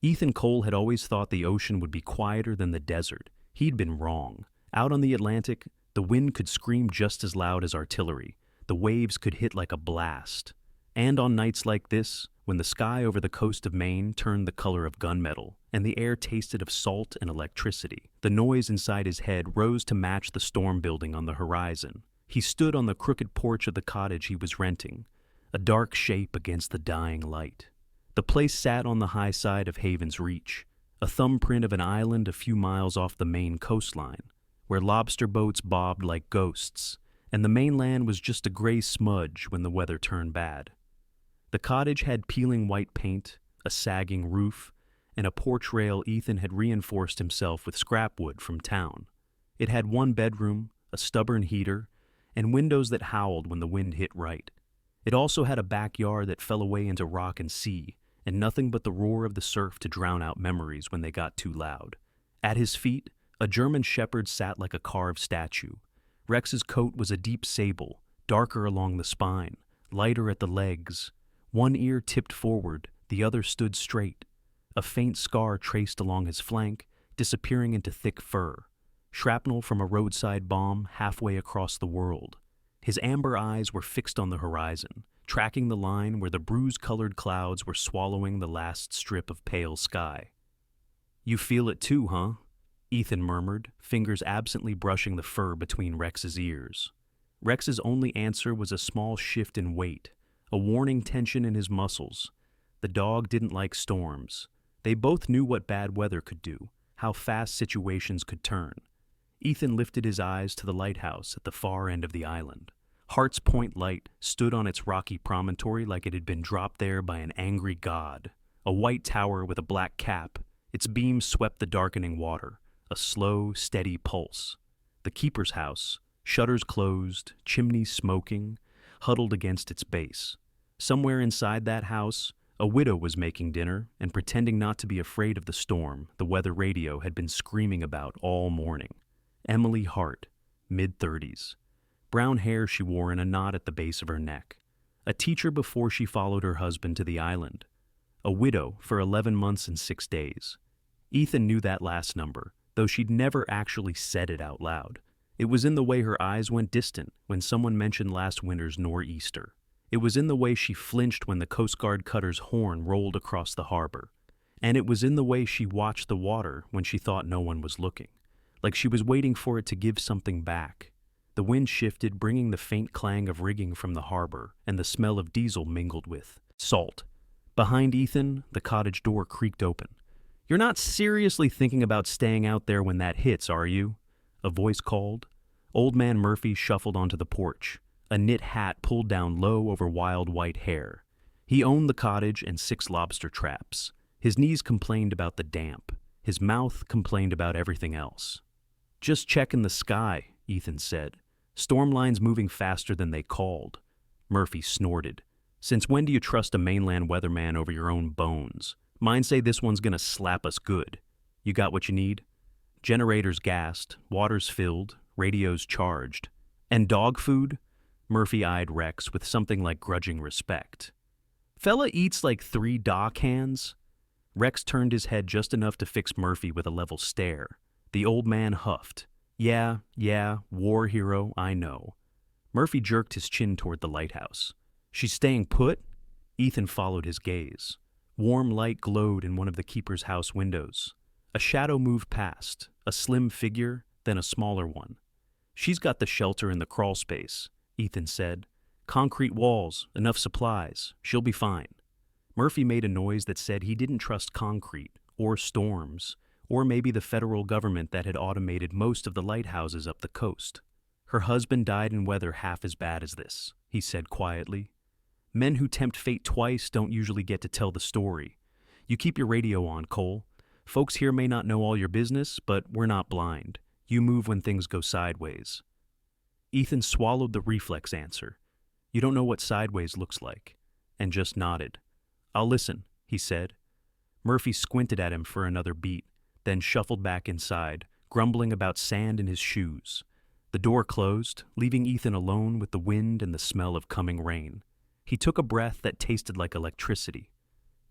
Ethan Cole had always thought the ocean would be quieter than the desert. He'd been wrong. Out on the Atlantic, the wind could scream just as loud as artillery. The waves could hit like a blast. And on nights like this, when the sky over the coast of Maine turned the color of gunmetal and the air tasted of salt and electricity, the noise inside his head rose to match the storm building on the horizon. He stood on the crooked porch of the cottage he was renting, a dark shape against the dying light. The place sat on the high side of Haven's Reach, a thumbprint of an island a few miles off the Maine coastline, where lobster boats bobbed like ghosts, and the mainland was just a gray smudge when the weather turned bad. The cottage had peeling white paint, a sagging roof, and a porch rail Ethan had reinforced himself with scrap wood from town. It had one bedroom, a stubborn heater, and windows that howled when the wind hit right. It also had a backyard that fell away into rock and sea, and nothing but the roar of the surf to drown out memories when they got too loud. At his feet, a German shepherd sat like a carved statue. Rex's coat was a deep sable, darker along the spine, lighter at the legs. One ear tipped forward, the other stood straight. A faint scar traced along his flank, disappearing into thick fur. Shrapnel from a roadside bomb halfway across the world. His amber eyes were fixed on the horizon, tracking the line where the bruise-colored clouds were swallowing the last strip of pale sky. "You feel it too, huh?" Ethan murmured, fingers absently brushing the fur between Rex's ears. Rex's only answer was a small shift in weight, a warning tension in his muscles. The dog didn't like storms. They both knew what bad weather could do, how fast situations could turn. Ethan lifted his eyes to the lighthouse at the far end of the island. Hart's Point Light stood on its rocky promontory like it had been dropped there by an angry god. A white tower with a black cap, its beams swept the darkening water, a slow, steady pulse. The keeper's house, shutters closed, chimneys smoking, huddled against its base. Somewhere inside that house, a widow was making dinner and pretending not to be afraid of the storm the weather radio had been screaming about all morning. Emily Hart, mid-30s. Brown hair she wore in a knot at the base of her neck. A teacher before she followed her husband to the island. A widow for 11 months and 6 days. Ethan knew that last number, though she'd never actually said it out loud. It was in the way her eyes went distant when someone mentioned last winter's nor'easter. It was in the way she flinched when the Coast Guard cutter's horn rolled across the harbor. And it was in the way she watched the water when she thought no one was looking, like she was waiting for it to give something back. The wind shifted, bringing the faint clang of rigging from the harbor, and the smell of diesel mingled with salt. Behind Ethan, the cottage door creaked open. "You're not seriously thinking about staying out there when that hits, are you?" A voice called. Old Man Murphy shuffled onto the porch, a knit hat pulled down low over wild white hair. He owned the cottage and 6 lobster traps. His knees complained about the damp. His mouth complained about everything else. "Just checking the sky," Ethan said. "Storm lines moving faster than they called." Murphy snorted. "Since when do you trust a mainland weatherman over your own bones? Mine say this one's gonna slap us good. You got what you need?" Generators gassed, waters filled, radios charged. "And dog food?" Murphy eyed Rex with something like grudging respect. "Fella eats like 3 dock hands." Rex turned his head just enough to fix Murphy with a level stare. The old man huffed. Yeah, war hero, I know." Murphy jerked his chin toward the lighthouse. "She's staying put?" Ethan followed his gaze. Warm light glowed in one of the keeper's house windows. A shadow moved past, a slim figure, then a smaller one. "She's got the shelter in the crawl space," Ethan said. "Concrete walls, enough supplies. She'll be fine." Murphy made a noise that said he didn't trust concrete, or storms, or maybe the federal government that had automated most of the lighthouses up the coast. "Her husband died in weather half as bad as this," he said quietly. "Men who tempt fate twice don't usually get to tell the story. You keep your radio on, Cole. Folks here may not know all your business, but we're not blind. You move when things go sideways." Ethan swallowed the reflex answer. "You don't know what sideways looks like," and just nodded. "I'll listen," he said. Murphy squinted at him for another beat, then shuffled back inside, grumbling about sand in his shoes. The door closed, leaving Ethan alone with the wind and the smell of coming rain. He took a breath that tasted like electricity.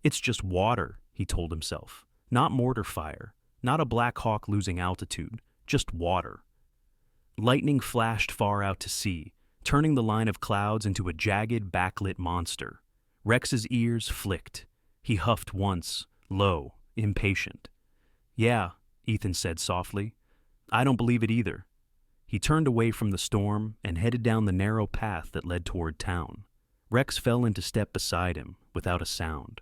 "It's just water," he told himself. Not mortar fire, not a Black Hawk losing altitude, just water. Lightning flashed far out to sea, turning the line of clouds into a jagged, backlit monster. Rex's ears flicked. He huffed once, low, impatient. "Yeah," Ethan said softly. "I don't believe it either." He turned away from the storm and headed down the narrow path that led toward town. Rex fell into step beside him, without a sound.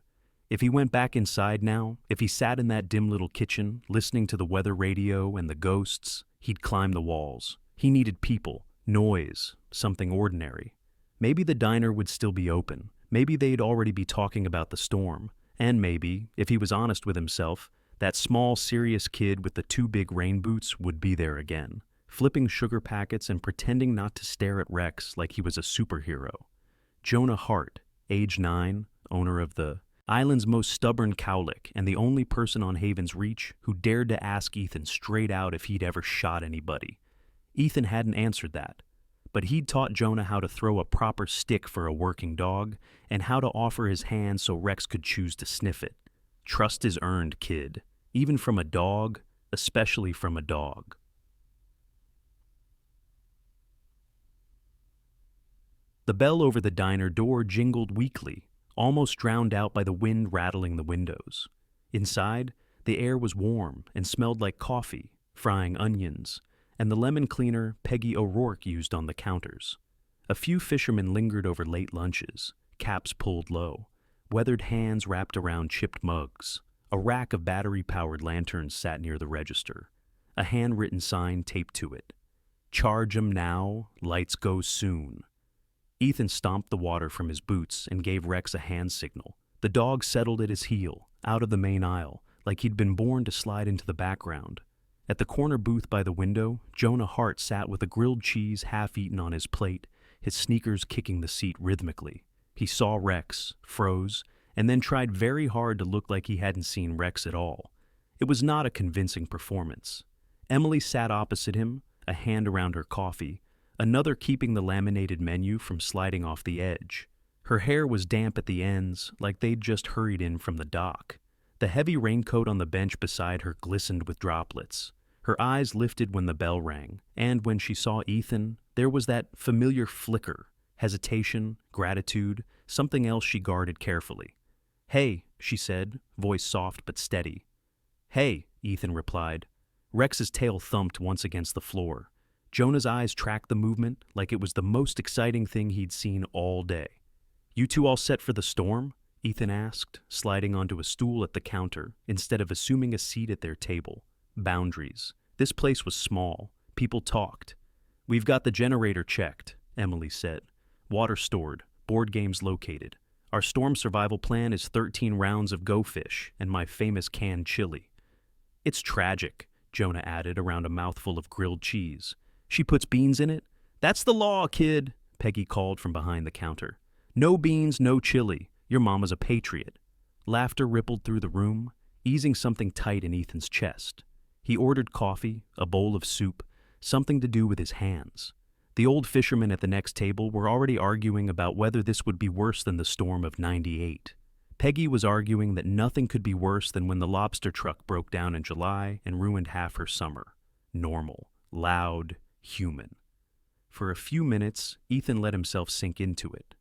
If he went back inside now, if he sat in that dim little kitchen, listening to the weather radio and the ghosts, he'd climb the walls. He needed people, noise, something ordinary. Maybe the diner would still be open. Maybe they'd already be talking about the storm. And maybe, if he was honest with himself, that small, serious kid with the 2 big rain boots would be there again, flipping sugar packets and pretending not to stare at Rex like he was a superhero. Jonah Hart, age 9, owner of the island's most stubborn cowlick and the only person on Haven's Reach who dared to ask Ethan straight out if he'd ever shot anybody. Ethan hadn't answered that, but he'd taught Jonah how to throw a proper stick for a working dog and how to offer his hand so Rex could choose to sniff it. Trust is earned, kid, even from a dog, especially from a dog. The bell over the diner door jingled weakly, almost drowned out by the wind rattling the windows. Inside, the air was warm and smelled like coffee, frying onions, and the lemon cleaner Peggy O'Rourke used on the counters. A few fishermen lingered over late lunches, caps pulled low, weathered hands wrapped around chipped mugs. A rack of battery-powered lanterns sat near the register, a handwritten sign taped to it. "Charge 'em now, lights go soon." Ethan stomped the water from his boots and gave Rex a hand signal. The dog settled at his heel, out of the main aisle, like he'd been born to slide into the background. At the corner booth by the window, Jonah Hart sat with a grilled cheese half-eaten on his plate, his sneakers kicking the seat rhythmically. He saw Rex, froze, and then tried very hard to look like he hadn't seen Rex at all. It was not a convincing performance. Emily sat opposite him, a hand around her coffee, another keeping the laminated menu from sliding off the edge. Her hair was damp at the ends, like they'd just hurried in from the dock. The heavy raincoat on the bench beside her glistened with droplets. Her eyes lifted when the bell rang, and when she saw Ethan, there was that familiar flicker, hesitation, gratitude, something else she guarded carefully. "Hey," she said, voice soft but steady. "Hey," Ethan replied. Rex's tail thumped once against the floor. Jonah's eyes tracked the movement like it was the most exciting thing he'd seen all day. "You two all set for the storm?" Ethan asked, sliding onto a stool at the counter instead of assuming a seat at their table. Boundaries. This place was small. People talked. "We've got the generator checked," Emily said. "Water stored, board games located. Our storm survival plan is 13 rounds of Go Fish and my famous canned chili." "It's tragic," Jonah added around a mouthful of grilled cheese. "She puts beans in it?" "That's the law, kid," Peggy called from behind the counter. "No beans, no chili. Your mama's a patriot." Laughter rippled through the room, easing something tight in Ethan's chest. He ordered coffee, a bowl of soup, something to do with his hands. The old fishermen at the next table were already arguing about whether this would be worse than the storm of '98. Peggy was arguing that nothing could be worse than when the lobster truck broke down in July and ruined half her summer. Normal, loud, human. For a few minutes, Ethan let himself sink into it.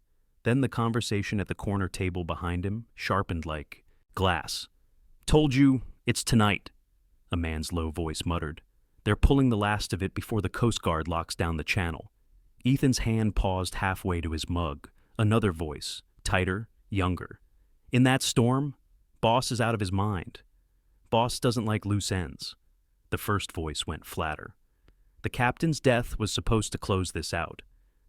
Then the conversation at the corner table behind him sharpened like glass. "Told you, it's tonight," a man's low voice muttered. "They're pulling the last of it before the Coast Guard locks down the channel." Ethan's hand paused halfway to his mug. Another voice, tighter, younger. "In that storm, Boss is out of his mind. Boss doesn't like loose ends." The first voice went flatter. "The captain's death was supposed to close this out.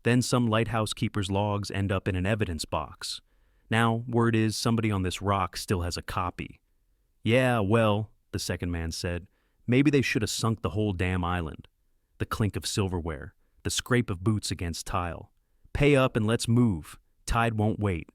Then some lighthouse keeper's logs end up in an evidence box. Now, word is somebody on this rock still has a copy." "Yeah, well," the second man said, "maybe they should have sunk the whole damn island." The clink of silverware, the scrape of boots against tile. "Pay up and let's move. Tide won't wait."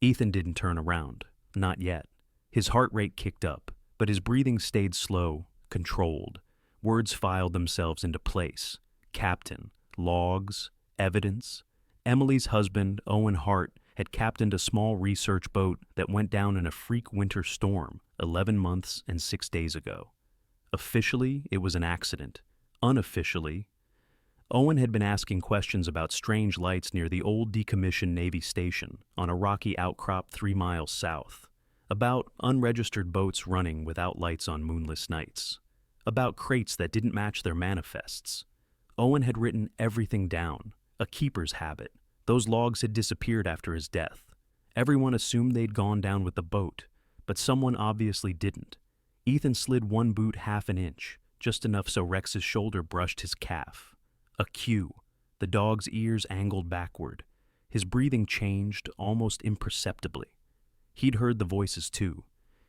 Ethan didn't turn around. Not yet. His heart rate kicked up, but his breathing stayed slow, controlled. Words filed themselves into place. Captain, logs, evidence. Emily's husband, Owen Hart, had captained a small research boat that went down in a freak winter storm 11 months and 6 days ago. Officially, it was an accident. Unofficially, Owen had been asking questions about strange lights near the old decommissioned Navy station on a rocky outcrop 3 miles south, about unregistered boats running without lights on moonless nights, about crates that didn't match their manifests. Owen had written everything down, a keeper's habit. Those logs had disappeared after his death. Everyone assumed they'd gone down with the boat, but someone obviously didn't. Ethan slid one boot half an inch, just enough so Rex's shoulder brushed his calf. A cue. The dog's ears angled backward. His breathing changed almost imperceptibly. He'd heard the voices too.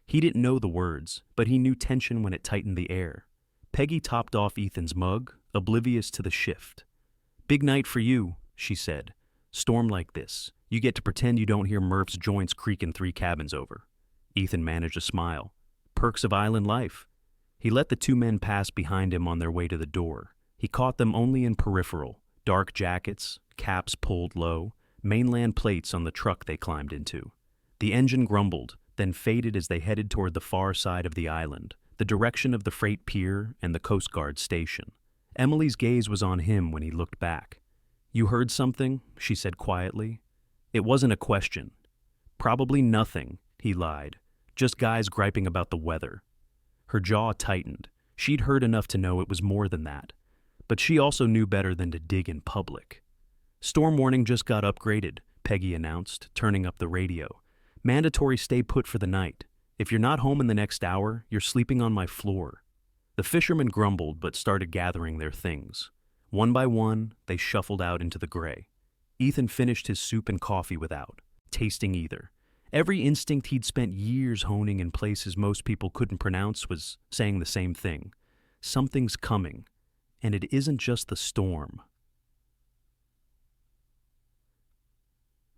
He didn't know the words, but he knew tension when it tightened the air. Peggy topped off Ethan's mug, oblivious to the shift. "Big night for you," she said. "Storm like this, you get to pretend you don't hear Murph's joints creaking 3 cabins over." Ethan managed a smile. Perks of island life. He let the 2 men pass behind him on their way to the door. He caught them only in peripheral, dark jackets, caps pulled low, mainland plates on the truck they climbed into. The engine grumbled, then faded as they headed toward the far side of the island, the direction of the freight pier and the Coast Guard station. Emily's gaze was on him when he looked back. "You heard something?" she said quietly. It wasn't a question. "Probably nothing," he lied. "Just guys griping about the weather." Her jaw tightened. She'd heard enough to know it was more than that. But she also knew better than to dig in public. "Storm warning just got upgraded," Peggy announced, turning up the radio. "Mandatory stay put for the night. If you're not home in the next hour, you're sleeping on my floor." The fishermen grumbled but started gathering their things. One by one, they shuffled out into the gray. Ethan finished his soup and coffee without tasting either. Every instinct he'd spent years honing in places most people couldn't pronounce was saying the same thing. Something's coming, and it isn't just the storm.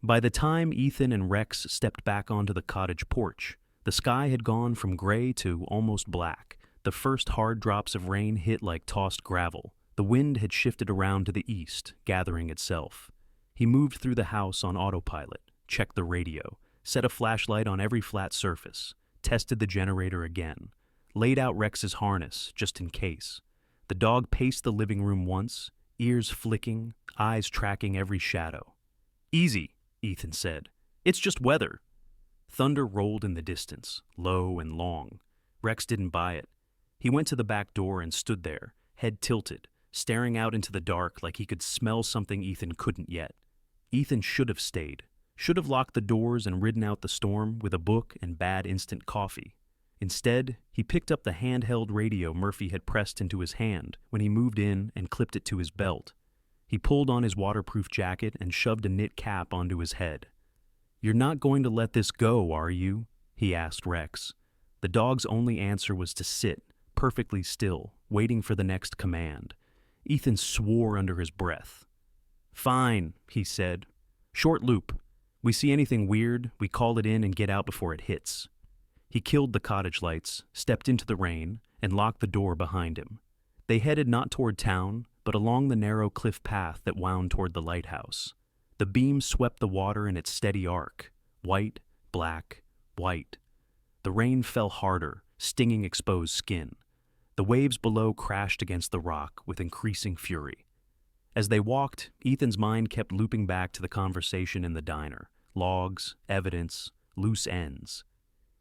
By the time Ethan and Rex stepped back onto the cottage porch, the sky had gone from gray to almost black. The first hard drops of rain hit like tossed gravel. The wind had shifted around to the east, gathering itself. He moved through the house on autopilot, checked the radio, set a flashlight on every flat surface, tested the generator again, laid out Rex's harness just in case. The dog paced the living room once, ears flicking, eyes tracking every shadow. "Easy," Ethan said. "It's just weather." Thunder rolled in the distance, low and long. Rex didn't buy it. He went to the back door and stood there, head tilted, staring out into the dark like he could smell something Ethan couldn't yet. Ethan should have stayed, should have locked the doors and ridden out the storm with a book and bad instant coffee. Instead, he picked up the handheld radio Murphy had pressed into his hand when he moved in and clipped it to his belt. He pulled on his waterproof jacket and shoved a knit cap onto his head. "You're not going to let this go, are you?" he asked Rex. The dog's only answer was to sit, perfectly still, waiting for the next command. Ethan swore under his breath. "Fine," he said. "Short loop. We see anything weird, we call it in and get out before it hits." He killed the cottage lights, stepped into the rain, and locked the door behind him. They headed not toward town, but along the narrow cliff path that wound toward the lighthouse. The beam swept the water in its steady arc, white, black, white. The rain fell harder, stinging exposed skin. The waves below crashed against the rock with increasing fury. As they walked, Ethan's mind kept looping back to the conversation in the diner. Logs, evidence, loose ends.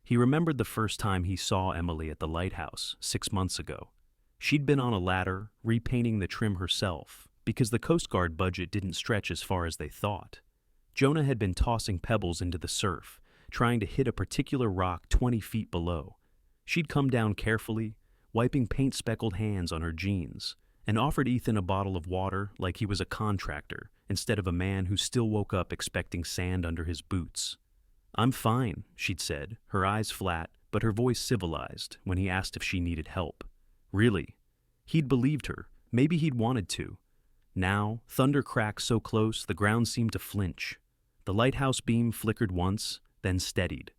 He remembered the first time he saw Emily at the lighthouse 6 months ago. She'd been on a ladder, repainting the trim herself, because the Coast Guard budget didn't stretch as far as they thought. Jonah had been tossing pebbles into the surf, trying to hit a particular rock 20 feet below. She'd come down carefully, wiping paint-speckled hands on her jeans, and offered Ethan a bottle of water like he was a contractor instead of a man who still woke up expecting sand under his boots. "I'm fine," she'd said, her eyes flat, but her voice civilized when he asked if she needed help. Really. He'd believed her. Maybe he'd wanted to. Now, thunder cracked so close the ground seemed to flinch. The lighthouse beam flickered once, then steadied.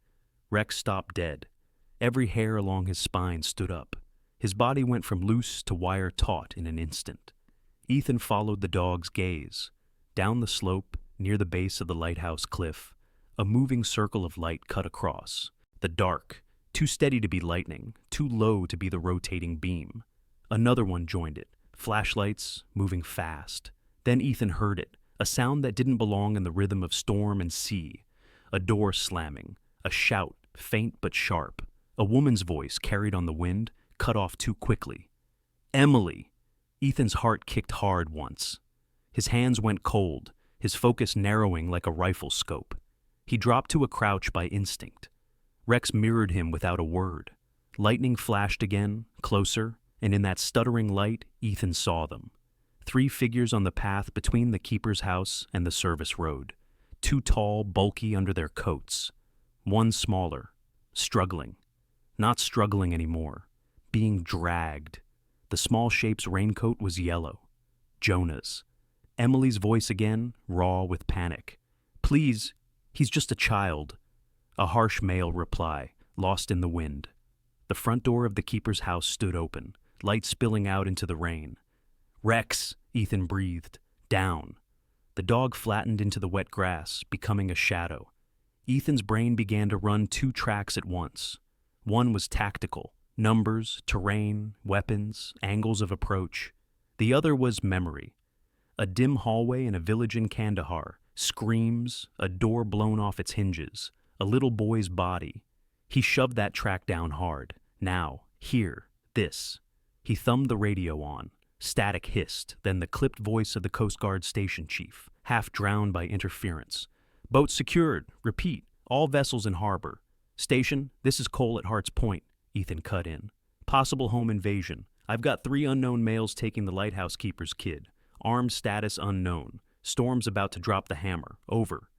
Rex stopped dead. Every hair along his spine stood up. His body went from loose to wire taut in an instant. Ethan followed the dog's gaze. Down the slope, near the base of the lighthouse cliff, A moving circle of light cut across. The dark, too steady to be lightning, too low to be the rotating beam. Another one joined it, flashlights moving fast. Then Ethan heard it, a sound that didn't belong in the rhythm of storm and sea. A door slamming, a shout, faint but sharp. A woman's voice carried on the wind, cut off too quickly. Emily! Ethan's heart kicked hard once. His hands went cold, his focus narrowing like a rifle scope. He dropped to a crouch by instinct. Rex mirrored him without a word. Lightning flashed again, closer, and in that stuttering light, Ethan saw them. 3 figures on the path between the keeper's house and the service road. 2 tall, bulky under their coats. 1 smaller, struggling. Not struggling anymore, being dragged. The small shape's raincoat was yellow. Jonah's. Emily's voice again, raw with panic. Please, he's just a child. A harsh male reply, lost in the wind. The front door of the keeper's house stood open, light spilling out into the rain. Rex, Ethan breathed. Down. The dog flattened into the wet grass, becoming a shadow. Ethan's brain began to run 2 tracks at once. One was tactical, numbers, terrain, weapons, angles of approach. The other was memory. A dim hallway in a village in Kandahar, screams, a door blown off its hinges, a little boy's body. He shoved that track down hard. Now, here, this. He thumbed the radio on. Static hissed, then the clipped voice of the Coast Guard station chief, half drowned by interference. Boat secured. Repeat. All vessels in harbor. Station, this is Cole at Hart's Point, Ethan cut in. Possible home invasion. I've got 3 unknown males taking the lighthouse keeper's kid. Armed status unknown. Storm's about to drop the hammer. Over.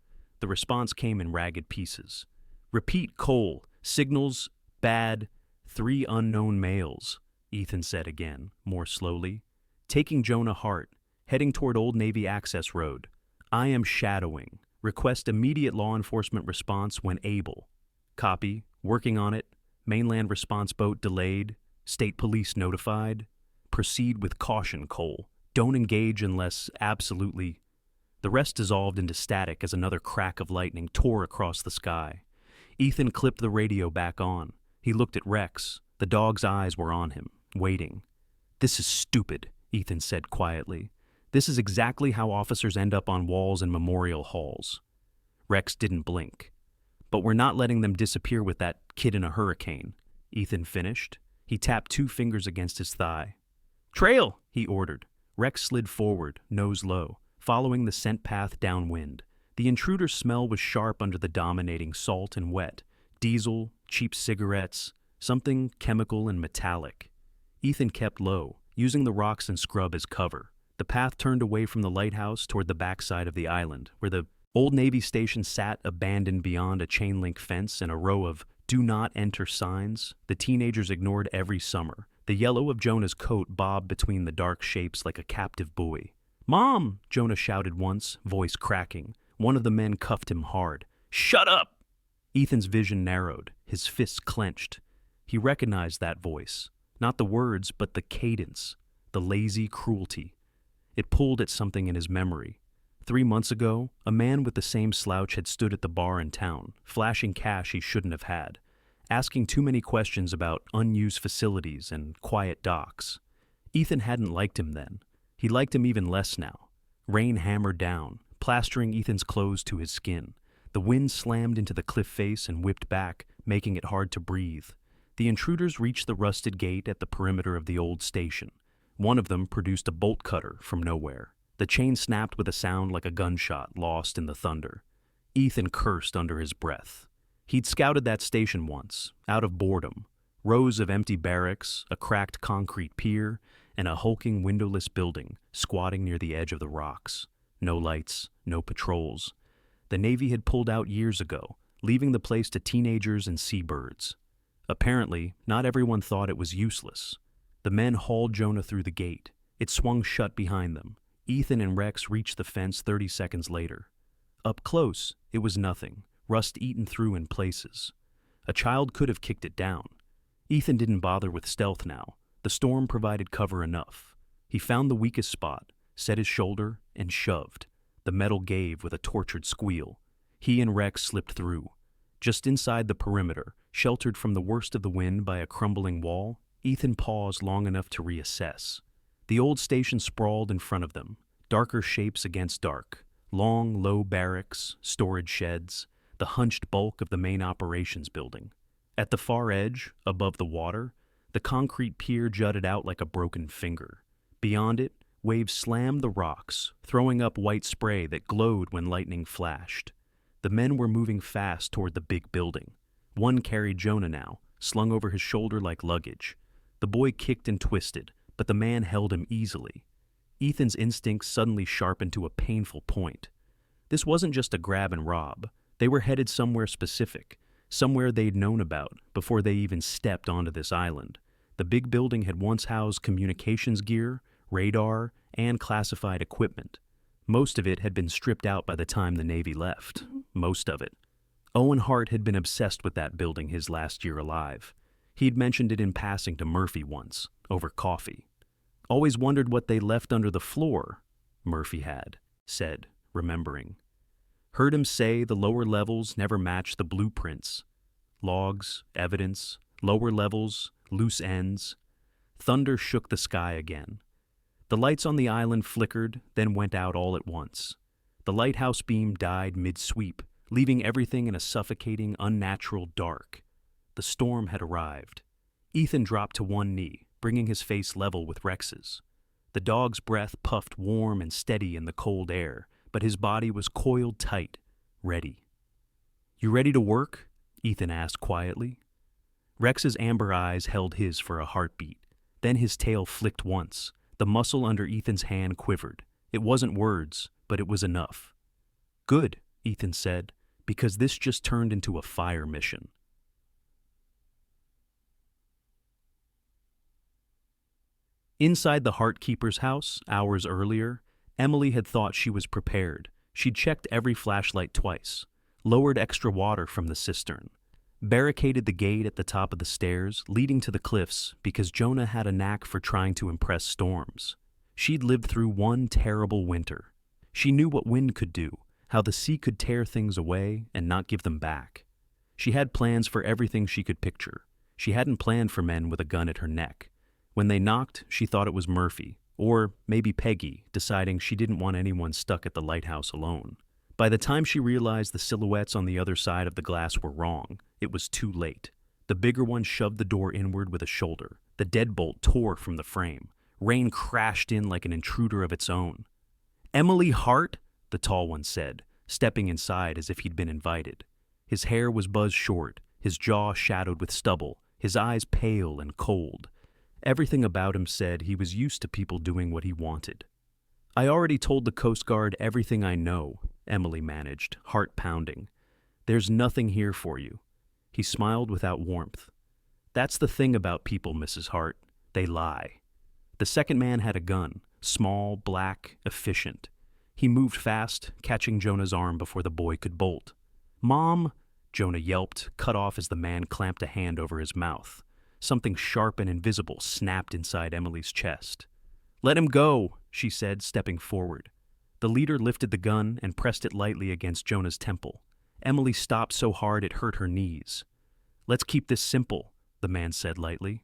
The response came in ragged pieces. Repeat, Cole. Signals, bad. 3 unknown males, Ethan said again, more slowly. Taking Jonah Hart, heading toward Old Navy Access Road. I am shadowing. Request immediate law enforcement response when able. Copy. Working on it. Mainland response boat delayed. State police notified. Proceed with caution, Cole. Don't engage unless absolutely. The rest dissolved into static as another crack of lightning tore across the sky. Ethan clipped the radio back on. He looked at Rex. The dog's eyes were on him, waiting. This is stupid, Ethan said quietly. This is exactly how officers end up on walls in memorial halls. Rex didn't blink. But we're not letting them disappear with that kid in a hurricane, Ethan finished. He tapped 2 fingers against his thigh. Trail, he ordered. Rex slid forward, nose low, following the scent path downwind. The intruder's smell was sharp under the dominating salt and wet. Diesel, cheap cigarettes, something chemical and metallic. Ethan kept low, using the rocks and scrub as cover. The path turned away from the lighthouse toward the backside of the island, where the Old Navy station sat abandoned beyond a chain-link fence and a row of "Do Not Enter" signs the teenagers ignored every summer. The yellow of Jonah's coat bobbed between the dark shapes like a captive buoy. "Mom!" Jonah shouted once, voice cracking. One of the men cuffed him hard. "Shut up!" Ethan's vision narrowed, his fists clenched. He recognized that voice. Not the words, but the cadence, the lazy cruelty. It pulled at something in his memory. 3 months ago, a man with the same slouch had stood at the bar in town, flashing cash he shouldn't have had, asking too many questions about unused facilities and quiet docks. Ethan hadn't liked him then. He liked him even less now. Rain hammered down, plastering Ethan's clothes to his skin. The wind slammed into the cliff face and whipped back, making it hard to breathe. The intruders reached the rusted gate at the perimeter of the old station. One of them produced a bolt cutter from nowhere. The chain snapped with a sound like a gunshot lost in the thunder. Ethan cursed under his breath. He'd scouted that station once, out of boredom. Rows of empty barracks, a cracked concrete pier, and a hulking windowless building squatting near the edge of the rocks. No lights, no patrols. The Navy had pulled out years ago, leaving the place to teenagers and seabirds. Apparently, not everyone thought it was useless. The men hauled Jonah through the gate. It swung shut behind them. Ethan and Rex reached the fence 30 seconds later. Up close, it was nothing, rust eaten through in places. A child could have kicked it down. Ethan didn't bother with stealth now. The storm provided cover enough. He found the weakest spot, set his shoulder, and shoved. The metal gave with a tortured squeal. He and Rex slipped through. Just inside the perimeter, sheltered from the worst of the wind by a crumbling wall, Ethan paused long enough to reassess. The old station sprawled in front of them, darker shapes against dark. Long, low barracks, storage sheds, the hunched bulk of the main operations building. At the far edge, above the water, the concrete pier jutted out like a broken finger. Beyond it, waves slammed the rocks, throwing up white spray that glowed when lightning flashed. The men were moving fast toward the big building. One carried Jonah now, slung over his shoulder like luggage. The boy kicked and twisted, but the man held him easily. Ethan's instincts suddenly sharpened to a painful point. This wasn't just a grab and rob. They were headed somewhere specific, somewhere they'd known about before they even stepped onto this island. The big building had once housed communications gear, radar, and classified equipment. Most of it had been stripped out by the time the Navy left. Most of it. Owen Hart had been obsessed with that building his last year alive. He'd mentioned it in passing to Murphy once, over coffee. Always wondered what they left under the floor, Murphy had said, remembering. Heard him say the lower levels never matched the blueprints. Logs, evidence, lower levels, loose ends. Thunder shook the sky again. The lights on the island flickered, then went out all at once. The lighthouse beam died mid-sweep, leaving everything in a suffocating, unnatural dark. The storm had arrived. Ethan dropped to one knee, bringing his face level with Rex's. The dog's breath puffed warm and steady in the cold air, but his body was coiled tight, ready. "You ready to work?" Ethan asked quietly. Rex's amber eyes held his for a heartbeat. Then his tail flicked once. The muscle under Ethan's hand quivered. It wasn't words, but it was enough. "Good," Ethan said, "because this just turned into a fire mission." Inside the Hart Keeper's house, hours earlier, Emily had thought she was prepared. She'd checked every flashlight twice, lowered extra water from the cistern, barricaded the gate at the top of the stairs leading to the cliffs because Jonah had a knack for trying to impress storms. She'd lived through one terrible winter. She knew what wind could do, how the sea could tear things away and not give them back. She had plans for everything she could picture. She hadn't planned for men with a gun at her neck. When they knocked, she thought it was Murphy, or maybe Peggy, deciding she didn't want anyone stuck at the lighthouse alone. By the time she realized the silhouettes on the other side of the glass were wrong, it was too late. The bigger one shoved the door inward with a shoulder. The deadbolt tore from the frame. Rain crashed in like an intruder of its own. "Emily Hart?" the tall one said, stepping inside as if he'd been invited. His hair was buzzed short, his jaw shadowed with stubble, his eyes pale and cold. Everything about him said he was used to people doing what he wanted. "I already told the Coast Guard everything I know," Emily managed, heart pounding. "There's nothing here for you." He smiled without warmth. "That's the thing about people, Mrs. Hart. They lie." The second man had a gun, small, black, efficient. He moved fast, catching Jonah's arm before the boy could bolt. "Mom!" Jonah yelped, cut off as the man clamped a hand over his mouth. Something sharp and invisible snapped inside Emily's chest. "Let him go," she said, stepping forward. The leader lifted the gun and pressed it lightly against Jonah's temple. Emily stopped so hard it hurt her knees. "Let's keep this simple," the man said lightly.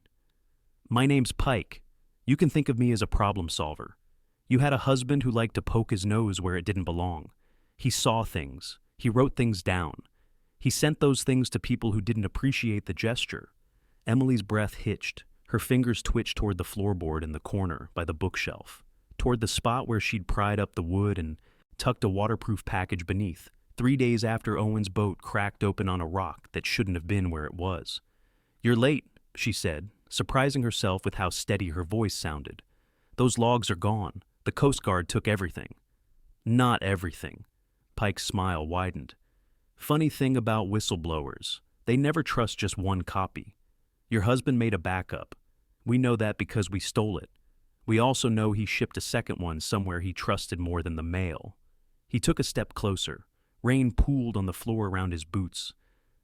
"My name's Pike. You can think of me as a problem solver. You had a husband who liked to poke his nose where it didn't belong. He saw things. He wrote things down. He sent those things to people who didn't appreciate the gesture." Emily's breath hitched. Her fingers twitched toward the floorboard in the corner by the bookshelf, toward the spot where she'd pried up the wood and tucked a waterproof package beneath, 3 days after Owen's boat cracked open on a rock that shouldn't have been where it was. "You're late," she said, surprising herself with how steady her voice sounded. "Those logs are gone. The Coast Guard took everything." "Not everything." Pike's smile widened. "Funny thing about whistleblowers. They never trust just one copy. Your husband made a backup. We know that because we stole it. We also know he shipped a second one somewhere he trusted more than the mail." He took a step closer. Rain pooled on the floor around his boots.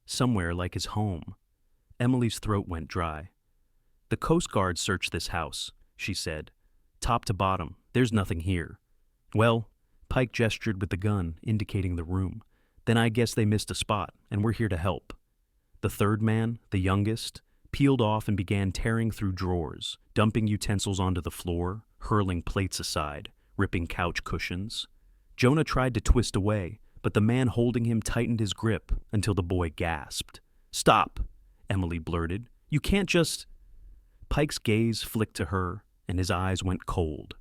Somewhere like his home. Emily's throat went dry. "The Coast Guard searched this house," she said. "Top to bottom, there's nothing here." "Well," Pike gestured with the gun, indicating the room. Then I guess they missed a spot, and we're here to help. The third man, the youngest, peeled off and began tearing through drawers, dumping utensils onto the floor, hurling plates aside, ripping couch cushions. Jonah tried to twist away, but the man holding him tightened his grip until the boy gasped. "Stop," Emily blurted. "You can't just—" Pike's gaze flicked to her, and his eyes went cold.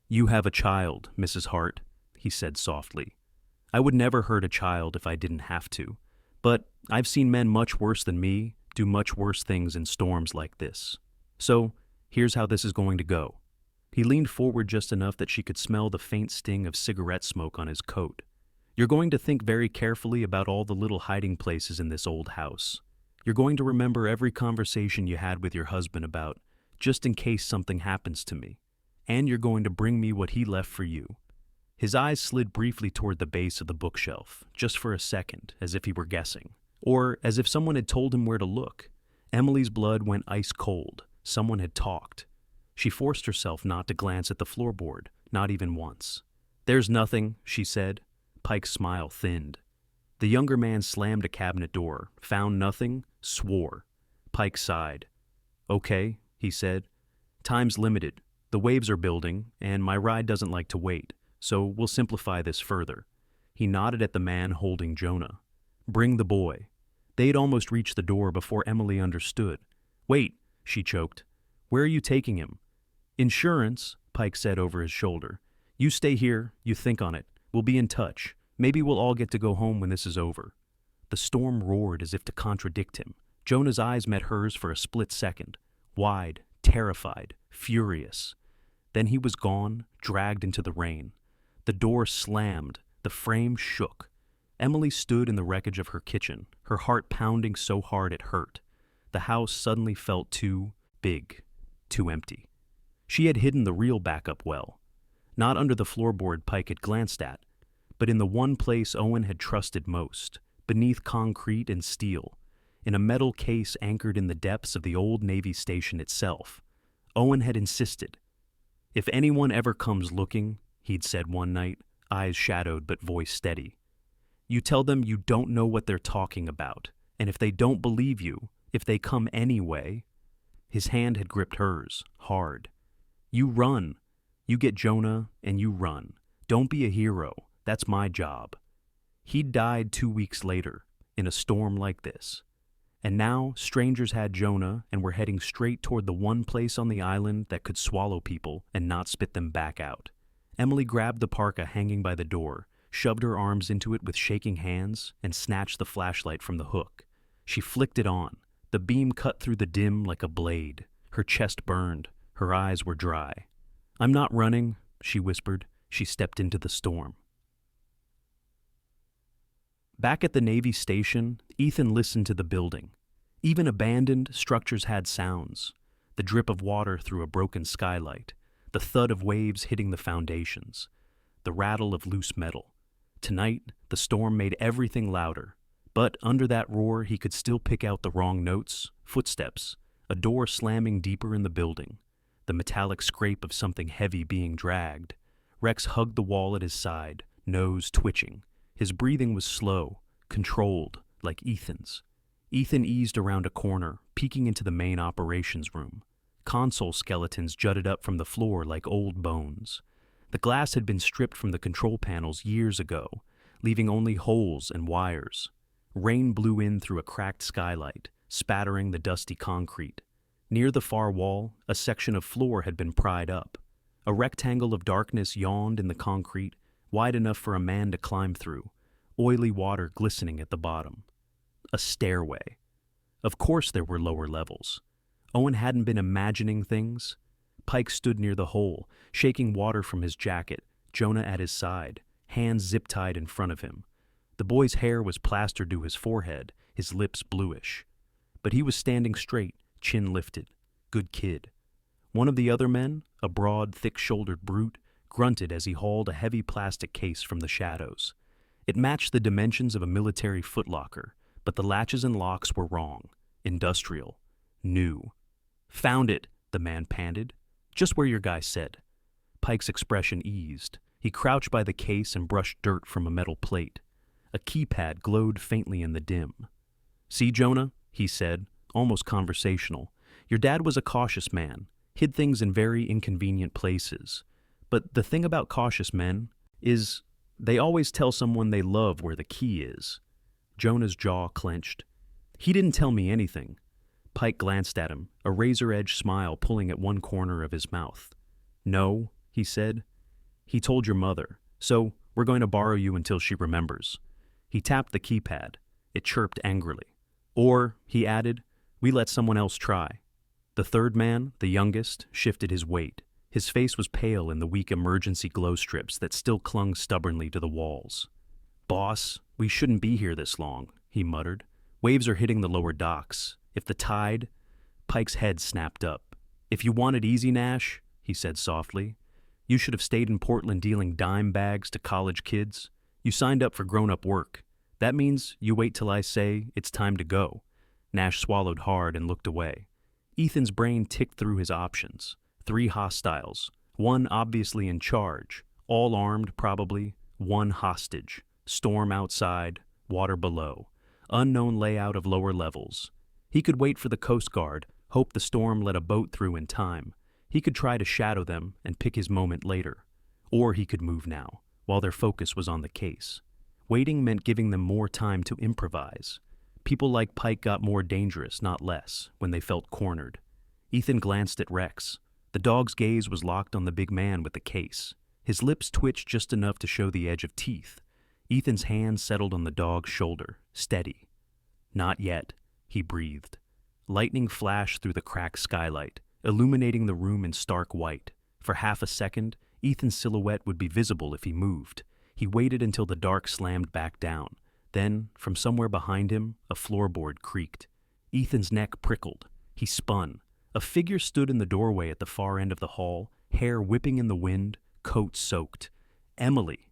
"You have a child, Mrs. Hart," he said softly. "I would never hurt a child if I didn't have to, but I've seen men much worse than me do much worse things in storms like this. So, here's how this is going to go." He leaned forward just enough that she could smell the faint sting of cigarette smoke on his coat. "You're going to think very carefully about all the little hiding places in this old house. You're going to remember every conversation you had with your husband about, just in case something happens to me. And you're going to bring me what he left for you." His eyes slid briefly toward the base of the bookshelf, just for a second, as if he were guessing. Or as if someone had told him where to look. Emily's blood went ice cold. Someone had talked. She forced herself not to glance at the floorboard, not even once. "There's nothing," she said. Pike's smile thinned. The younger man slammed a cabinet door, found nothing, swore. Pike sighed. "Okay," he said. "Time's limited. The waves are building, and my ride doesn't like to wait, so we'll simplify this further." He nodded at the man holding Jonah. "Bring the boy." They'd almost reached the door before Emily understood. "Wait," she choked. "Where are you taking him?" "Insurance," Pike said over his shoulder. "You stay here, you think on it. We'll be in touch. Maybe we'll all get to go home when this is over." The storm roared as if to contradict him. Jonah's eyes met hers for a split second. Wide, terrified, furious. Then he was gone, dragged into the rain. The door slammed. The frame shook. Emily stood in the wreckage of her kitchen, her heart pounding so hard it hurt. The house suddenly felt too big, too empty. She had hidden the real backup well. Not under the floorboard Pike had glanced at, but in the one place Owen had trusted most, beneath concrete and steel, in a metal case anchored in the depths of the old Navy station itself. Owen had insisted. "If anyone ever comes looking," he'd said one night, eyes shadowed but voice steady, "you tell them you don't know what they're talking about, and if they don't believe you, if they come anyway—" His hand had gripped hers, hard. "You run. You get Jonah, and you run. Don't be a hero. That's my job." He'd died 2 weeks later, in a storm like this. And now, strangers had Jonah and were heading straight toward the one place on the island that could swallow people and not spit them back out. Emily grabbed the parka hanging by the door, shoved her arms into it with shaking hands, and snatched the flashlight from the hook. She flicked it on. The beam cut through the dim like a blade. Her chest burned. Her eyes were dry. "I'm not running," she whispered. She stepped into the storm. Back at the Navy station, Ethan listened to the building. Even abandoned, structures had sounds. The drip of water through a broken skylight, the thud of waves hitting the foundations, the rattle of loose metal. Tonight, the storm made everything louder, but under that roar he could still pick out the wrong notes, footsteps, a door slamming deeper in the building, the metallic scrape of something heavy being dragged. Rex hugged the wall at his side, nose twitching. His breathing was slow, controlled, like Ethan's. Ethan eased around a corner, peeking into the main operations room. Console skeletons jutted up from the floor like old bones. The glass had been stripped from the control panels years ago, leaving only holes and wires. Rain blew in through a cracked skylight, spattering the dusty concrete. Near the far wall, a section of floor had been pried up. A rectangle of darkness yawned in the concrete, wide enough for a man to climb through, oily water glistening at the bottom. A stairway. Of course there were lower levels. Owen hadn't been imagining things. Pike stood near the hole, shaking water from his jacket, Jonah at his side, hands zip-tied in front of him. The boy's hair was plastered to his forehead, his lips bluish. But he was standing straight, chin lifted. Good kid. One of the other men, a broad, thick-shouldered brute, grunted as he hauled a heavy plastic case from the shadows. It matched the dimensions of a military footlocker, but the latches and locks were wrong. Industrial. New. "Found it," the man panted. "Just where your guy said." Pike's expression eased. He crouched by the case and brushed dirt from a metal plate. A keypad glowed faintly in the dim. "See, Jonah," he said, almost conversational. "Your dad was a cautious man, hid things in very inconvenient places. But the thing about cautious men is they always tell someone they love where the key is." Jonah's jaw clenched. "He didn't tell me anything." Pike glanced at him, a razor-edge smile pulling at one corner of his mouth. "No," he said. "He told your mother, so we're going to borrow you until she remembers." He tapped the keypad. It chirped angrily. "Or," he added, "we let someone else try." The third man, the youngest, shifted his weight. His face was pale in the weak emergency glow strips that still clung stubbornly to the walls. "Boss, we shouldn't be here this long," he muttered. "Waves are hitting the lower docks. If the tide—" Pike's head snapped up. "If you want it easy, Nash," he said softly, "you should have stayed in Portland dealing dime bags to college kids. You signed up for grown-up work. That means you wait till I say it's time to go." Nash swallowed hard and looked away. Ethan's brain ticked through his options. 3 hostiles, 1 obviously in charge, all armed probably, 1 hostage, storm outside, water below, unknown layout of lower levels. He could wait for the Coast Guard, hope the storm let a boat through in time. He could try to shadow them and pick his moment later. Or he could move now, while their focus was on the case. Waiting meant giving them more time to improvise. People like Pike got more dangerous, not less, when they felt cornered. Ethan glanced at Rex. The dog's gaze was locked on the big man with the case. His lips twitched just enough to show the edge of teeth. Ethan's hand settled on the dog's shoulder, steady. "Not yet," he breathed. Lightning flashed through the cracked skylight, illuminating the room in stark white. For half a second, Ethan's silhouette would be visible if he moved. He waited until the dark slammed back down. Then, from somewhere behind him, a floorboard creaked. Ethan's neck prickled. He spun. A figure stood in the doorway at the far end of the hall, hair whipping in the wind, coat soaked. Emily.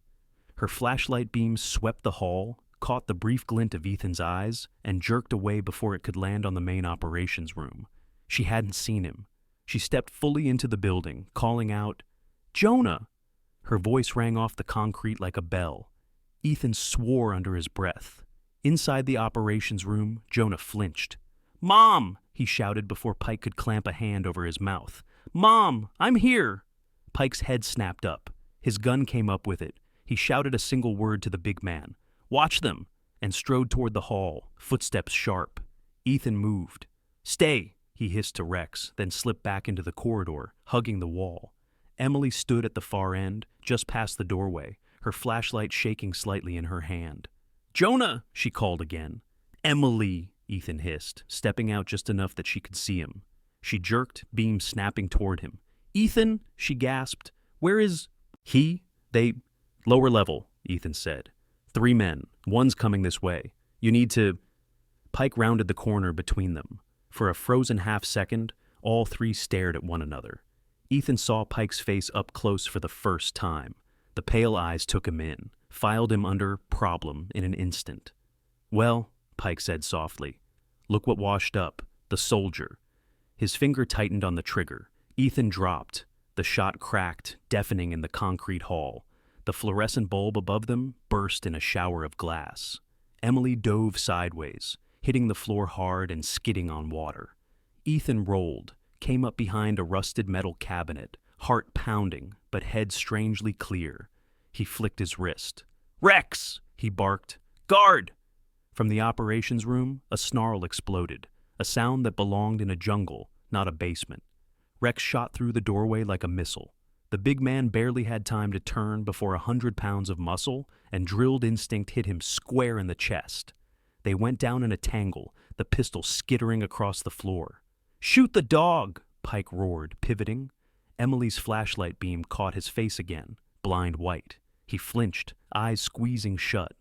Her flashlight beam swept the hall, caught the brief glint of Ethan's eyes, and jerked away before it could land on the main operations room. She hadn't seen him. She stepped fully into the building, calling out, "Jonah!" Her voice rang off the concrete like a bell. Ethan swore under his breath. Inside the operations room, Jonah flinched. "Mom!" he shouted before Pike could clamp a hand over his mouth. "Mom! I'm here!" Pike's head snapped up. His gun came up with it. He shouted a single word to the big man. "Watch them!" and strode toward the hall, footsteps sharp. Ethan moved. "Stay!" he hissed to Rex, then slipped back into the corridor, hugging the wall. Emily stood at the far end, just past the doorway, her flashlight shaking slightly in her hand. "Jonah!" she called again. "Emily!" Ethan hissed, stepping out just enough that she could see him. She jerked, beam snapping toward him. "Ethan!" she gasped. "Where is—" "He? They—" "Lower level," Ethan said. 3 men. 1's coming this way. You need to—" Pike rounded the corner between them. For a frozen half-second, all 3 stared at one another. Ethan saw Pike's face up close for the first time. The pale eyes took him in, filed him under problem in an instant. "Well," Pike said softly, "look what washed up. The soldier." His finger tightened on the trigger. Ethan dropped. The shot cracked, deafening in the concrete hall. The fluorescent bulb above them burst in a shower of glass. Emily dove sideways, hitting the floor hard and skidding on water. Ethan rolled, came up behind a rusted metal cabinet, heart pounding, but head strangely clear. He flicked his wrist. "Rex!" he barked. "Guard!" From the operations room, a snarl exploded, a sound that belonged in a jungle, not a basement. Rex shot through the doorway like a missile. The big man barely had time to turn before 100 pounds of muscle and drilled instinct hit him square in the chest. They went down in a tangle, the pistol skittering across the floor. "Shoot the dog!" Pike roared, pivoting. Emily's flashlight beam caught his face again, blind white. He flinched, eyes squeezing shut.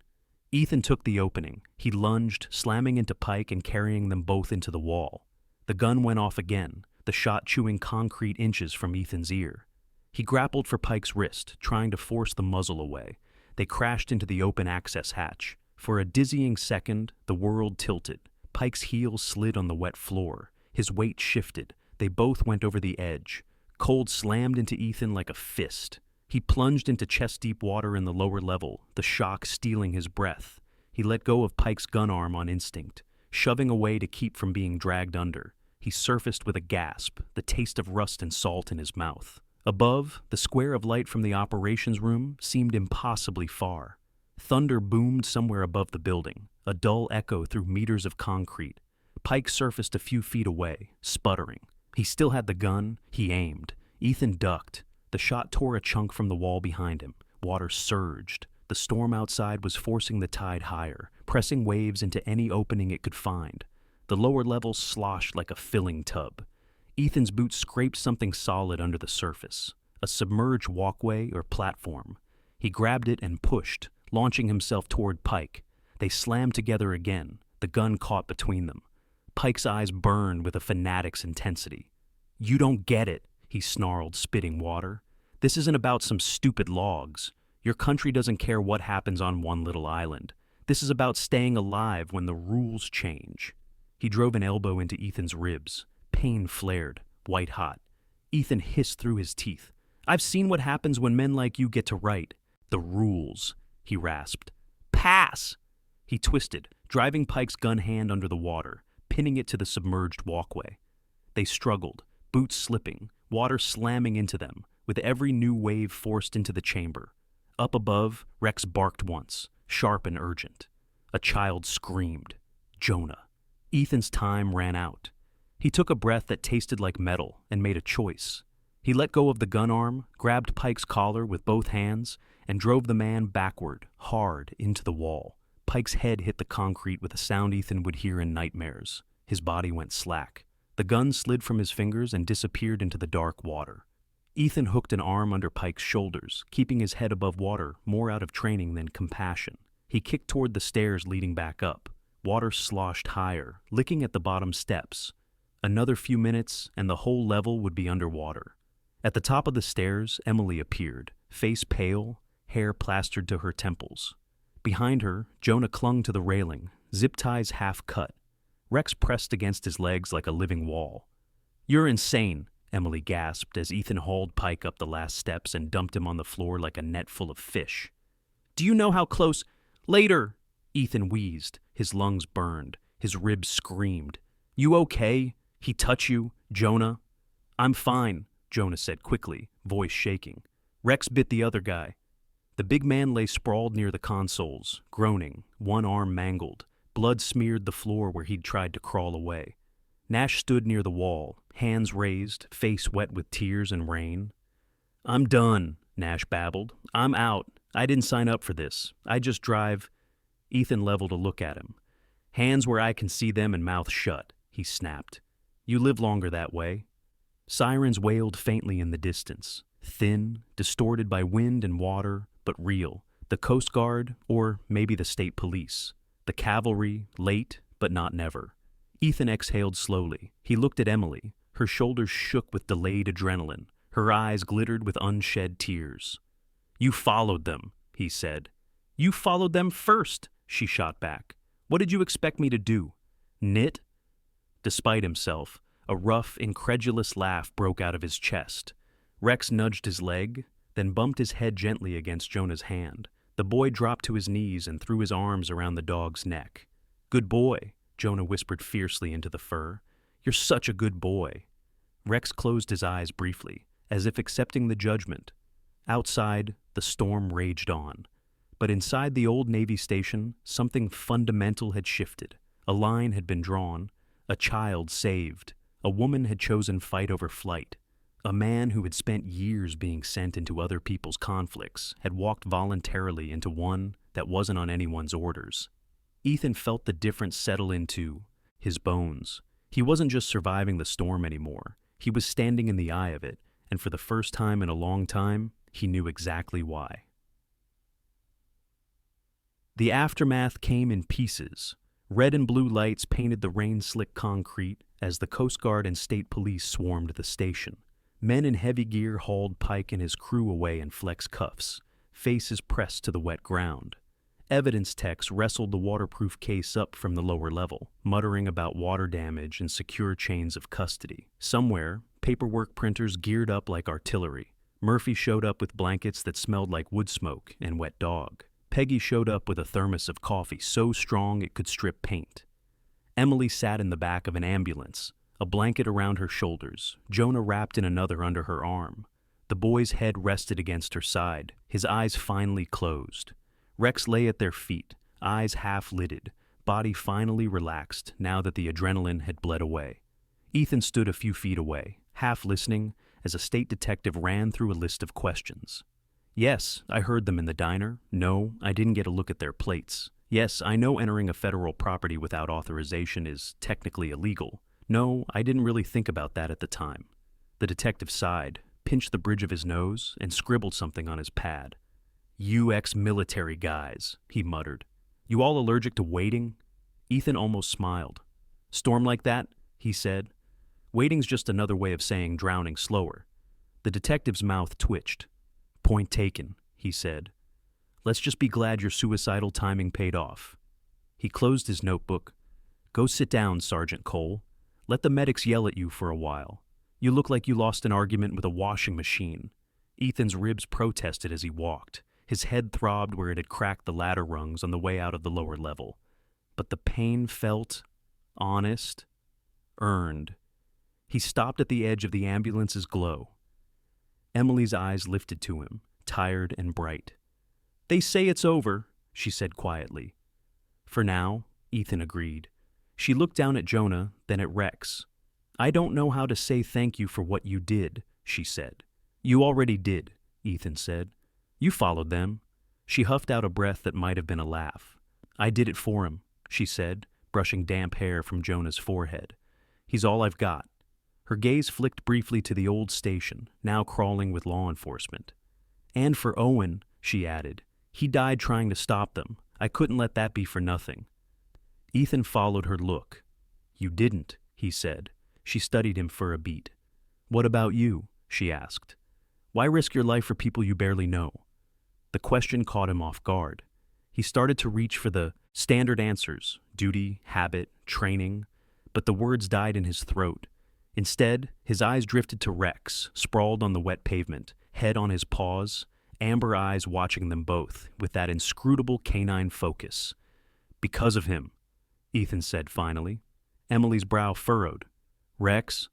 Ethan took the opening. He lunged, slamming into Pike and carrying them both into the wall. The gun went off again, the shot chewing concrete inches from Ethan's ear. He grappled for Pike's wrist, trying to force the muzzle away. They crashed into the open access hatch. For a dizzying second, the world tilted. Pike's heels slid on the wet floor. His weight shifted. They both went over the edge. Cold slammed into Ethan like a fist. He plunged into chest-deep water in the lower level, the shock stealing his breath. He let go of Pike's gun arm on instinct, shoving away to keep from being dragged under. He surfaced with a gasp, the taste of rust and salt in his mouth. Above, the square of light from the operations room seemed impossibly far. Thunder boomed somewhere above the building, a dull echo through meters of concrete. Pike surfaced a few feet away, sputtering. He still had the gun. He aimed. Ethan ducked. The shot tore a chunk from the wall behind him. Water surged. The storm outside was forcing the tide higher, pressing waves into any opening it could find. The lower levels sloshed like a filling tub. Ethan's boot scraped something solid under the surface, a submerged walkway or platform. He grabbed it and pushed, launching himself toward Pike. They slammed together again, the gun caught between them. Pike's eyes burned with a fanatic's intensity. "You don't get it," he snarled, spitting water. "This isn't about some stupid logs. Your country doesn't care what happens on one little island. This is about staying alive when the rules change." He drove an elbow into Ethan's ribs. Pain flared, white hot. Ethan hissed through his teeth. "I've seen what happens when men like you get to write. The rules," he rasped. "Pass!" He twisted, driving Pike's gun hand under the water, pinning it to the submerged walkway. They struggled, boots slipping, water slamming into them, with every new wave forced into the chamber. Up above, Rex barked once, sharp and urgent. A child screamed. Jonah. Ethan's time ran out. He took a breath that tasted like metal and made a choice. He let go of the gun arm, grabbed Pike's collar with both hands, and drove the man backward, hard, into the wall. Pike's head hit the concrete with a sound Ethan would hear in nightmares. His body went slack. The gun slid from his fingers and disappeared into the dark water. Ethan hooked an arm under Pike's shoulders, keeping his head above water more out of training than compassion. He kicked toward the stairs leading back up. Water sloshed higher, licking at the bottom steps. Another few minutes, and the whole level would be underwater. At the top of the stairs, Emily appeared, face pale, hair plastered to her temples. Behind her, Jonah clung to the railing, zip ties half cut. Rex pressed against his legs like a living wall. "You're insane," Emily gasped as Ethan hauled Pike up the last steps and dumped him on the floor like a net full of fish. "Do you know how close—" "Later!" Ethan wheezed. His lungs burned. His ribs screamed. "You okay? He touch you, Jonah?" "I'm fine," Jonah said quickly, voice shaking. "Rex bit the other guy." The big man lay sprawled near the consoles, groaning, one arm mangled. Blood smeared the floor where he'd tried to crawl away. Nash stood near the wall, hands raised, face wet with tears and rain. "I'm done," Nash babbled. "I'm out. I didn't sign up for this. I just drive—" Ethan leveled a look at him. "Hands where I can see them and mouth shut," he snapped. "You live longer that way." Sirens wailed faintly in the distance, thin, distorted by wind and water, but real. The Coast Guard, or maybe the state police. The cavalry, late, but not never. Ethan exhaled slowly. He looked at Emily. Her shoulders shook with delayed adrenaline. Her eyes glittered with unshed tears. "You followed them," he said. "You followed them first," she shot back. "What did you expect me to do? Knit?" Despite himself, a rough, incredulous laugh broke out of his chest. Rex nudged his leg, then bumped his head gently against Jonah's hand. The boy dropped to his knees and threw his arms around the dog's neck. "Good boy," Jonah whispered fiercely into the fur. "You're such a good boy." Rex closed his eyes briefly, as if accepting the judgment. Outside, the storm raged on. But inside the old Navy station, something fundamental had shifted. A line had been drawn, a child saved. A woman had chosen fight over flight. A man who had spent years being sent into other people's conflicts had walked voluntarily into one that wasn't on anyone's orders. Ethan felt the difference settle into his bones. He wasn't just surviving the storm anymore. He was standing in the eye of it, and for the first time in a long time, he knew exactly why. The aftermath came in pieces. Red and blue lights painted the rain-slick concrete as the Coast Guard and state police swarmed the station. Men in heavy gear hauled Pike and his crew away in flex cuffs, faces pressed to the wet ground. Evidence techs wrestled the waterproof case up from the lower level, muttering about water damage and secure chains of custody. Somewhere, paperwork printers geared up like artillery. Murphy showed up with blankets that smelled like wood smoke and wet dog. Peggy showed up with a thermos of coffee so strong it could strip paint. Emily sat in the back of an ambulance, a blanket around her shoulders, Jonah wrapped in another under her arm. The boy's head rested against her side, his eyes finally closed. Rex lay at their feet, eyes half-lidded, body finally relaxed now that the adrenaline had bled away. Ethan stood a few feet away, half listening, as a state detective ran through a list of questions. Yes, I heard them in the diner. No, I didn't get a look at their plates. Yes, I know entering a federal property without authorization is technically illegal. No, I didn't really think about that at the time. The detective sighed, pinched the bridge of his nose, and scribbled something on his pad. "You ex-military guys," he muttered. "You all allergic to waiting?" Ethan almost smiled. "Storm like that?" he said. "Waiting's just another way of saying drowning slower." The detective's mouth twitched. "Point taken," he said. "Let's just be glad your suicidal timing paid off." He closed his notebook. "Go sit down, Sergeant Cole. Let the medics yell at you for a while. You look like you lost an argument with a washing machine." Ethan's ribs protested as he walked. His head throbbed where it had cracked the ladder rungs on the way out of the lower level. But the pain felt honest, earned. He stopped at the edge of the ambulance's glow. Emily's eyes lifted to him, tired and bright. "They say it's over," she said quietly. "For now," Ethan agreed. She looked down at Jonah, then at Rex. "I don't know how to say thank you for what you did," she said. "You already did," Ethan said. "You followed them." She huffed out a breath that might have been a laugh. "I did it for him," she said, brushing damp hair from Jonah's forehead. "He's all I've got." Her gaze flicked briefly to the old station, now crawling with law enforcement. "And for Owen," she added. "He died trying to stop them. I couldn't let that be for nothing." Ethan followed her look. "You didn't," he said. She studied him for a beat. "What about you?" she asked. "Why risk your life for people you barely know?" The question caught him off guard. He started to reach for the standard answers, duty, habit, training, but the words died in his throat. Instead, his eyes drifted to Rex, sprawled on the wet pavement, head on his paws, amber eyes watching them both, with that inscrutable canine focus. "Because of him," Ethan said finally. Emily's brow furrowed. "Rex?"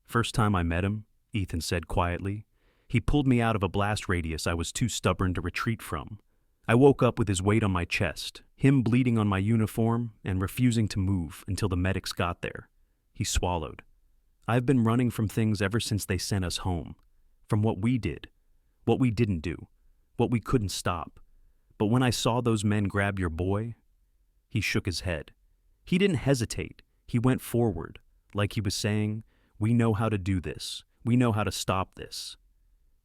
"First time I met him," Ethan said quietly. "He pulled me out of a blast radius I was too stubborn to retreat from. I woke up with his weight on my chest, him bleeding on my uniform, and refusing to move until the medics got there." He swallowed. "I've been running from things ever since they sent us home. From what we did, what we didn't do, what we couldn't stop. But when I saw those men grab your boy..." He shook his head. He didn't hesitate. He went forward, like he was saying, "We know how to do this. We know how to stop this."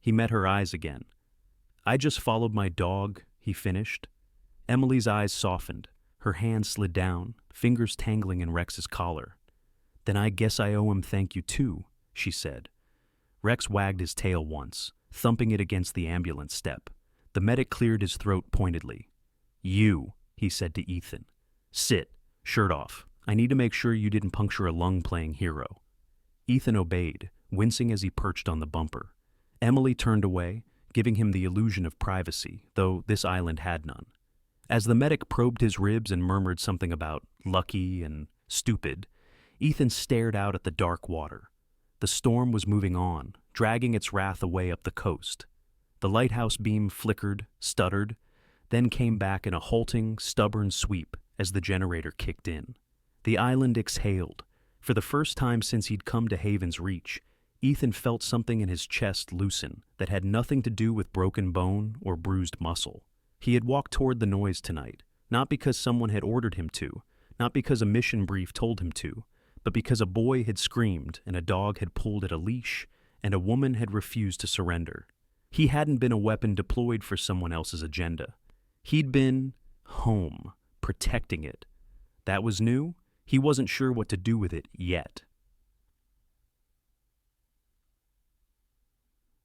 He met her eyes again. "I just followed my dog," he finished. Emily's eyes softened. Her hand slid down, fingers tangling in Rex's collar. "Then I guess I owe him thank you too," she said. Rex wagged his tail once, thumping it against the ambulance step. The medic cleared his throat pointedly. "You," he said to Ethan. "Sit, shirt off. I need to make sure you didn't puncture a lung playing hero." Ethan obeyed, wincing as he perched on the bumper. Emily turned away, giving him the illusion of privacy, though this island had none. As the medic probed his ribs and murmured something about lucky and stupid, Ethan stared out at the dark water. The storm was moving on, dragging its wrath away up the coast. The lighthouse beam flickered, stuttered, then came back in a halting, stubborn sweep as the generator kicked in. The island exhaled. For the first time since he'd come to Haven's Reach, Ethan felt something in his chest loosen that had nothing to do with broken bone or bruised muscle. He had walked toward the noise tonight, not because someone had ordered him to, not because a mission brief told him to, but because a boy had screamed and a dog had pulled at a leash and a woman had refused to surrender. He hadn't been a weapon deployed for someone else's agenda. He'd been home, protecting it. That was new. He wasn't sure what to do with it yet.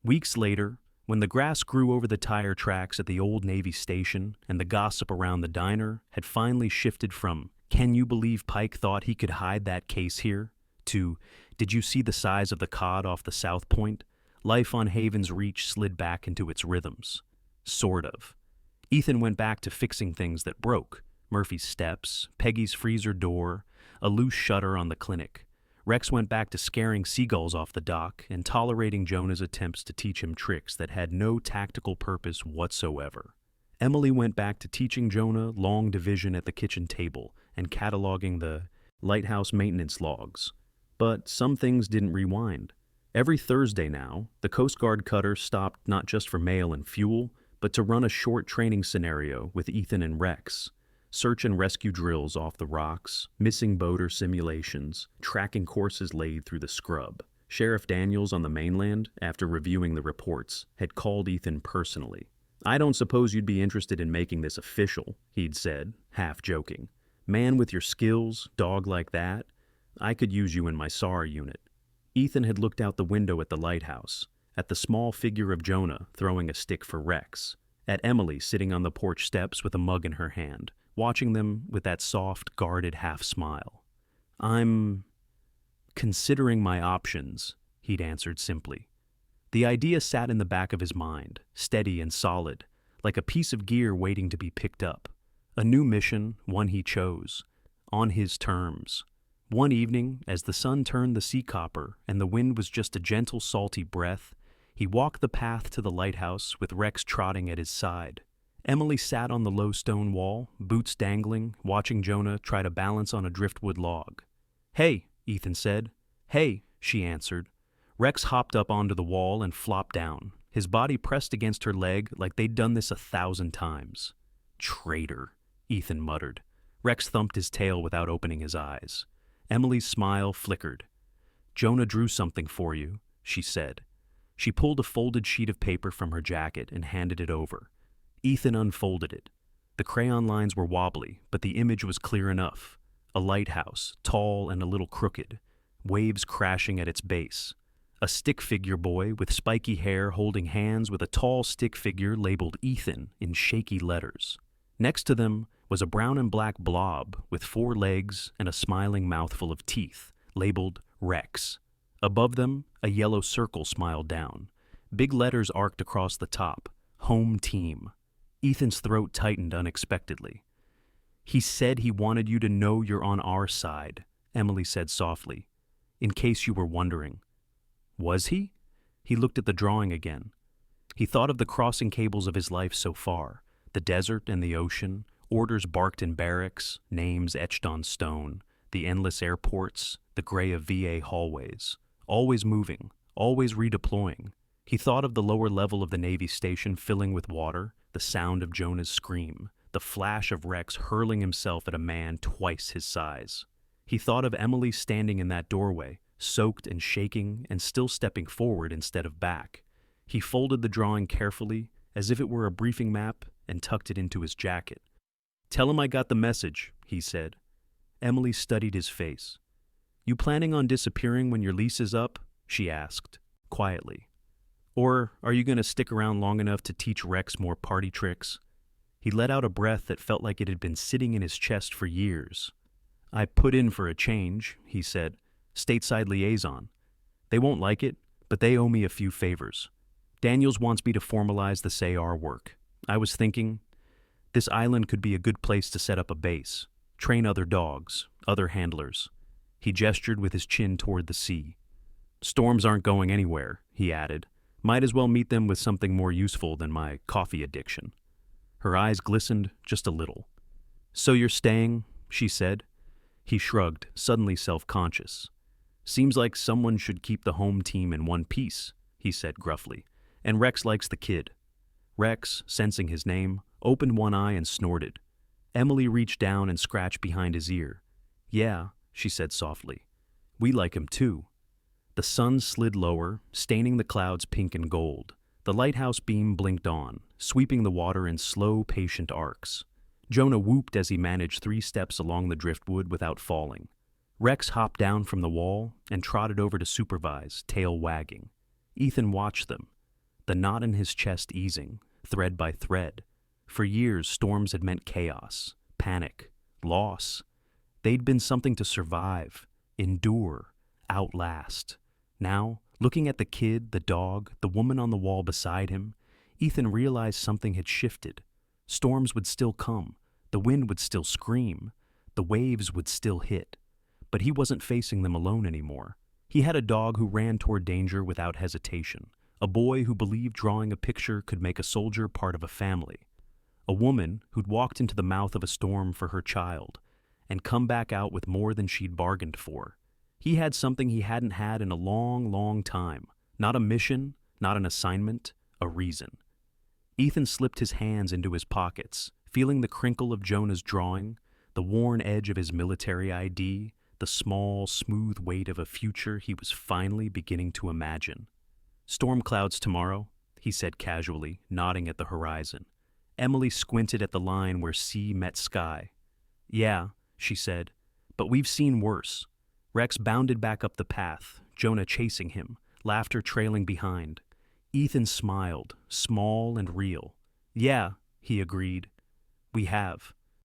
Weeks later, when the grass grew over the tire tracks at the old Navy station and the gossip around the diner had finally shifted from "Can you believe Pike thought he could hide that case here?" to "Did you see the size of the cod off the South Point?" life on Haven's Reach slid back into its rhythms. Sort of. Ethan went back to fixing things that broke: Murphy's steps, Peggy's freezer door, a loose shutter on the clinic. Rex went back to scaring seagulls off the dock and tolerating Jonah's attempts to teach him tricks that had no tactical purpose whatsoever. Emily went back to teaching Jonah long division at the kitchen table and cataloging the lighthouse maintenance logs. But some things didn't rewind. Every Thursday now, the Coast Guard cutter stopped not just for mail and fuel, but to run a short training scenario with Ethan and Rex. Search and rescue drills off the rocks, missing boater simulations, tracking courses laid through the scrub. Sheriff Daniels on the mainland, after reviewing the reports, had called Ethan personally. "I don't suppose you'd be interested in making this official," he'd said, half joking. "Man with your skills, dog like that, I could use you in my SAR unit." Ethan had looked out the window at the lighthouse, at the small figure of Jonah throwing a stick for Rex, at Emily sitting on the porch steps with a mug in her hand, watching them with that soft, guarded half-smile. "I'm considering my options," he'd answered simply. The idea sat in the back of his mind, steady and solid, like a piece of gear waiting to be picked up. A new mission, one he chose, on his terms. One evening, as the sun turned the sea copper and the wind was just a gentle, salty breath, he walked the path to the lighthouse with Rex trotting at his side. Emily sat on the low stone wall, boots dangling, watching Jonah try to balance on a driftwood log. "Hey," Ethan said. "Hey," she answered. Rex hopped up onto the wall and flopped down, his body pressed against her leg like they'd done this 1,000 times. "Traitor," Ethan muttered. Rex thumped his tail without opening his eyes. Emily's smile flickered. "Jonah drew something for you," she said. She pulled a folded sheet of paper from her jacket and handed it over. Ethan unfolded it. The crayon lines were wobbly, but the image was clear enough. A lighthouse, tall and a little crooked, waves crashing at its base. A stick figure boy with spiky hair holding hands with a tall stick figure labeled Ethan in shaky letters. Next to them was a brown and black blob with 4 legs and a smiling mouthful of teeth, labeled Rex. Above them, a yellow circle smiled down. Big letters arced across the top, Home Team. Ethan's throat tightened unexpectedly. "He said he wanted you to know you're on our side," Emily said softly, "in case you were wondering." Was he? He looked at the drawing again. He thought of the crossing cables of his life so far, the desert and the ocean, orders barked in barracks, names etched on stone, the endless airports, the gray of VA hallways, always moving, always redeploying. He thought of the lower level of the Navy station filling with water, the sound of Jonah's scream, the flash of Rex hurling himself at a man twice his size. He thought of Emily standing in that doorway, soaked and shaking and still stepping forward instead of back. He folded the drawing carefully, as if it were a briefing map, and tucked it into his jacket. "Tell him I got the message," he said. Emily studied his face. "You planning on disappearing when your lease is up?" she asked, quietly. "Or are you going to stick around long enough to teach Rex more party tricks?" He let out a breath that felt like it had been sitting in his chest for years. "I put in for a change," he said. "Stateside liaison. They won't like it, but they owe me a few favors. Daniels wants me to formalize the SAR work. I was thinking, this island could be a good place to set up a base, train other dogs, other handlers." He gestured with his chin toward the sea. "Storms aren't going anywhere," he added. "Might as well meet them with something more useful than my coffee addiction." Her eyes glistened just a little. "So you're staying?" she said. He shrugged, suddenly self-conscious. "Seems like someone should keep the home team in one piece," he said gruffly. "And Rex likes the kid." Rex, sensing his name, opened one eye and snorted. Emily reached down and scratched behind his ear. "Yeah," she said softly. "We like him too." The sun slid lower, staining the clouds pink and gold. The lighthouse beam blinked on, sweeping the water in slow, patient arcs. Jonah whooped as he managed 3 steps along the driftwood without falling. Rex hopped down from the wall and trotted over to supervise, tail wagging. Ethan watched them, the knot in his chest easing, thread by thread. For years, storms had meant chaos, panic, loss. They'd been something to survive, endure, outlast. Now, looking at the kid, the dog, the woman on the wall beside him, Ethan realized something had shifted. Storms would still come, the wind would still scream, the waves would still hit. But he wasn't facing them alone anymore. He had a dog who ran toward danger without hesitation, a boy who believed drawing a picture could make a soldier part of a family, a woman who'd walked into the mouth of a storm for her child and come back out with more than she'd bargained for. He had something he hadn't had in a long, long time. Not a mission, not an assignment, a reason. Ethan slipped his hands into his pockets, feeling the crinkle of Jonah's drawing, the worn edge of his military ID, the small, smooth weight of a future he was finally beginning to imagine. "Storm clouds tomorrow," he said casually, nodding at the horizon. Emily squinted at the line where sea met sky. "Yeah," she said, "but we've seen worse." Rex bounded back up the path, Jonah chasing him, laughter trailing behind. Ethan smiled, small and real. "Yeah," he agreed. "We have."